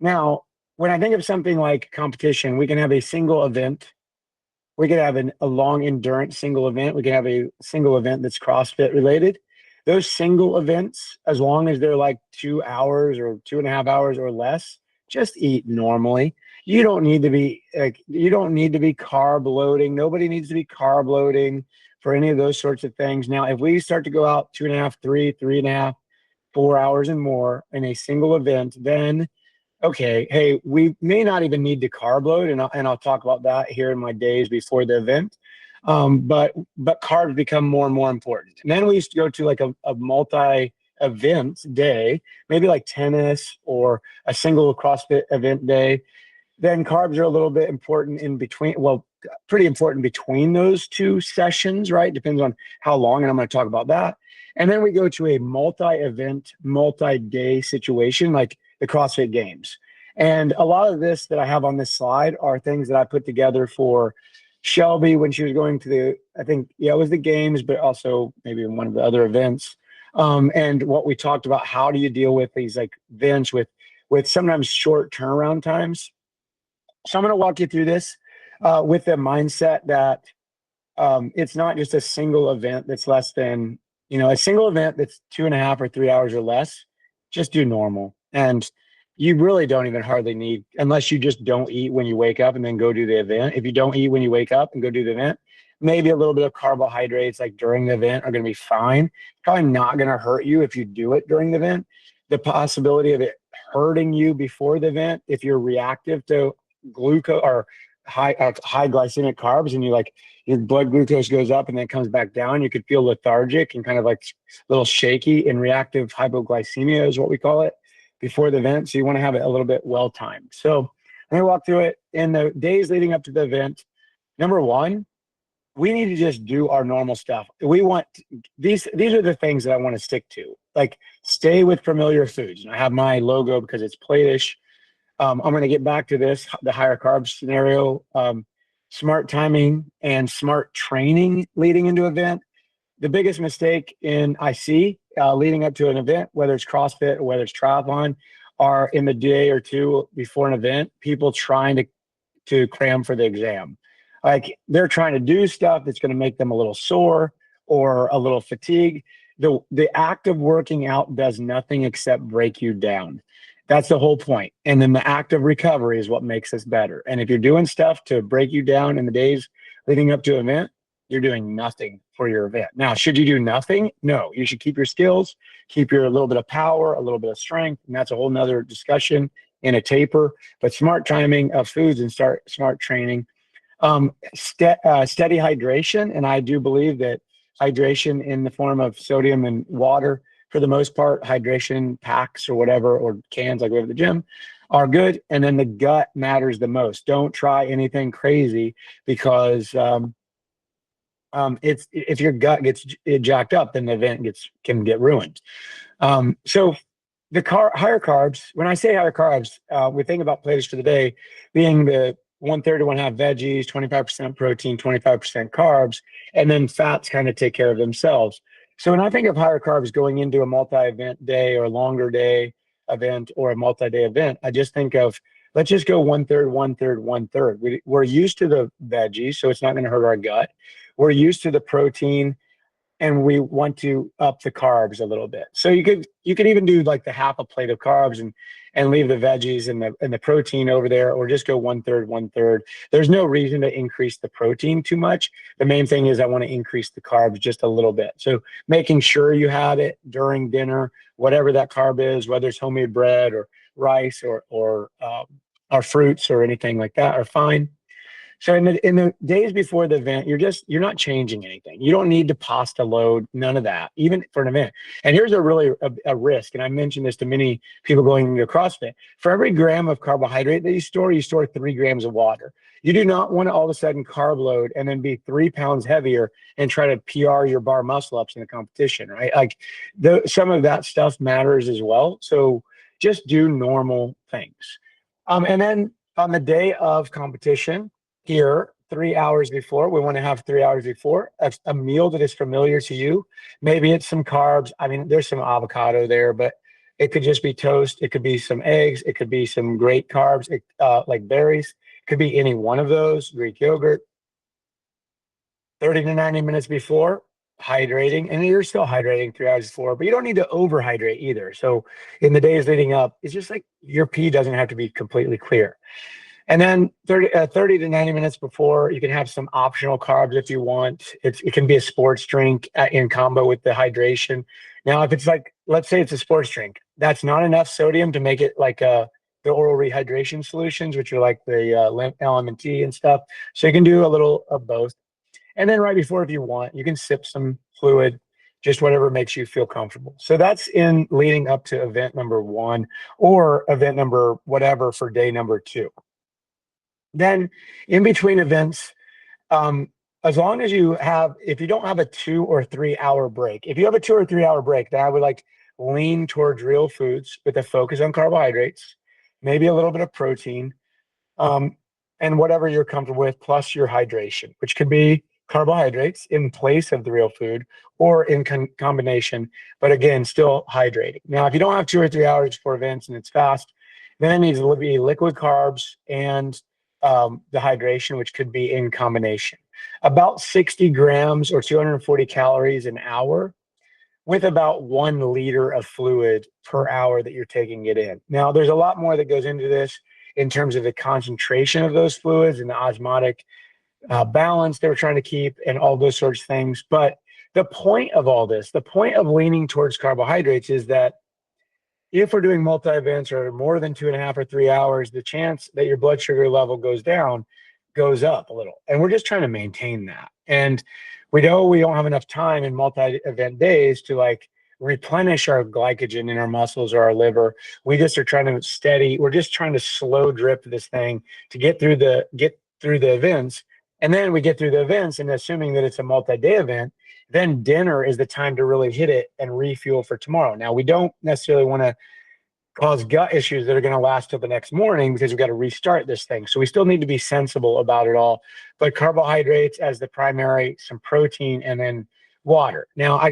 Now, when I think of something like competition, we can have a single event. We could have a long endurance single event. We can have a single event that's CrossFit related. Those single events, as long as they're like 2 hours or 2.5 hours or less, just eat normally. You don't need to be carb loading. Nobody needs to be carb loading for any of those sorts of things. Now, if we start to go out 2.5, 3.5, 4 hours and more in a single event, then okay, hey, we may not even need to carb load, and I'll talk about that here in my days before the event. But carbs become more and more important. And then we used to go to like a multi event day, maybe like tennis or a single CrossFit event day. Then carbs are a little bit important in between. Well, pretty important between those two sessions, right? Depends on how long, and I'm going to talk about that. And then we go to a multi-event, multi-day situation like the CrossFit Games. And a lot of this that I have on this slide are things that I put together for Shelby when she was going to I think, yeah, it was the games, but also maybe in one of the other events. And what we talked about, how do you deal with these like events with sometimes short turnaround times? So I'm going to walk you through this with the mindset that it's not just a single event that's less than, a single event that's 2.5 or 3 hours or less. Just do normal. And you really don't even hardly need, unless you just don't eat when you wake up and then go do the event. If you don't eat when you wake up and go do the event, maybe a little bit of carbohydrates like during the event are going to be fine. Probably not going to hurt you if you do it during the event. The possibility of it hurting you before the event, if you're reactive to glucose or high glycemic carbs, and your blood glucose goes up and then comes back down, you could feel lethargic and kind of like a little shaky, and reactive hypoglycemia is what we call it before the event. So you want to have it a little bit well timed. So let me walk through it. In the days leading up to the event, number one, we need to just do our normal stuff. We want these are the things that I want to stick to. Like, stay with familiar foods. And I have my logo because it's Platish. I'm going to get back to this, the higher carbs scenario, smart timing and smart training leading into event. The biggest mistake I see leading up to an event, whether it's CrossFit or whether it's triathlon, are in the day or two before an event, people trying to cram for the exam. Like, they're trying to do stuff that's going to make them a little sore or a little fatigued. The act of working out does nothing except break you down. That's the whole point. And then the act of recovery is what makes us better. And if you're doing stuff to break you down in the days leading up to an event, you're doing nothing for your event. Now, should you do nothing? No, you should keep your skills, keep your a little bit of power, a little bit of strength. And that's a whole nother discussion in a taper. But smart timing of foods and smart training. Steady hydration. And I do believe that hydration in the form of sodium and water, for the most part, hydration packs or whatever, or cans like we have at the gym, are good. And then the gut matters the most. Don't try anything crazy, because if your gut gets jacked up, then the event can get ruined. So the higher carbs, when I say higher carbs, we think about Platish for the day being the 1/3 to 1/2 veggies, 25% protein, 25% carbs, and then fats kind of take care of themselves. So when I think of higher carbs going into a multi-event day or a longer day event or a multi-day event, I just think of, let's just go 1/3, 1/3, 1/3. We're used to the veggies, so it's not going to hurt our gut. We're used to the protein, and we want to up the carbs a little bit. So you could even do like the half a plate of carbs and leave the veggies and the protein over there, or just go 1/3, 1/3. There's no reason to increase the protein too much. The main thing is I want to increase the carbs just a little bit. So making sure you had it during dinner, whatever that carb is, whether it's homemade bread or rice or fruits or anything like that, are fine. So in the days before the event, you're not changing anything. You don't need to pasta load, none of that, even for an event. And here's a risk, and I mentioned this to many people going into CrossFit. For every gram of carbohydrate that you store 3 grams of water. You do not want to all of a sudden carb load and then be 3 pounds heavier and try to PR your bar muscle ups in the competition, right? Like, some of that stuff matters as well. So just do normal things. And then on the day of competition, here 3 hours before, we want to have 3 hours before a meal that is familiar to you. Maybe it's some carbs. I mean, there's some avocado there, but It could just be toast. It could be some eggs. It could be some great carbs, like berries. It could be any one of those, Greek yogurt. 30 to 90 minutes before, hydrating. And you're still hydrating 3 hours before, but you don't need to overhydrate either. So in the days leading up, it's just like your pee doesn't have to be completely clear. And then 30 to 90 minutes before, you can have some optional carbs if you want. It can be a sports drink in combo with the hydration. Now, if it's like, let's say it's a sports drink, that's not enough sodium to make it like the oral rehydration solutions, which are like the LMNT and stuff. So you can do a little of both. And then right before, if you want, you can sip some fluid, just whatever makes you feel comfortable. So that's in leading up to event number 1 or event number whatever for day number 2. Then in between events, as long as if you don't have a 2 or 3 hour break, if you have a 2 or 3 hour break, then I would like lean towards real foods with a focus on carbohydrates, maybe a little bit of protein, and whatever you're comfortable with, plus your hydration, which could be carbohydrates in place of the real food or in combination, but again, still hydrating. Now, if you don't have 2 or 3 hours before events and it's fast, then it needs to be liquid carbs and the hydration, which could be in combination. About 60 grams or 240 calories an hour with about 1 liter of fluid per hour that you're taking it in. Now, there's a lot more that goes into this in terms of the concentration of those fluids and the osmotic balance they were trying to keep and all those sorts of things. But the point of all this, the point of leaning towards carbohydrates is that if we're doing multi-events or more than 2.5 or 3 hours, the chance that your blood sugar level goes down goes up a little. And we're just trying to maintain that. And we know we don't have enough time in multi-event days to like replenish our glycogen in our muscles or our liver. We just are trying to we're just trying to slow drip this thing to get through the events. And then we get through the events, and assuming that it's a multi-day event, then dinner is the time to really hit it and refuel for tomorrow. Now, we don't necessarily want to cause gut issues that are going to last till the next morning because we've got to restart this thing. So we still need to be sensible about it all. But carbohydrates as the primary, some protein, and then water. Now, I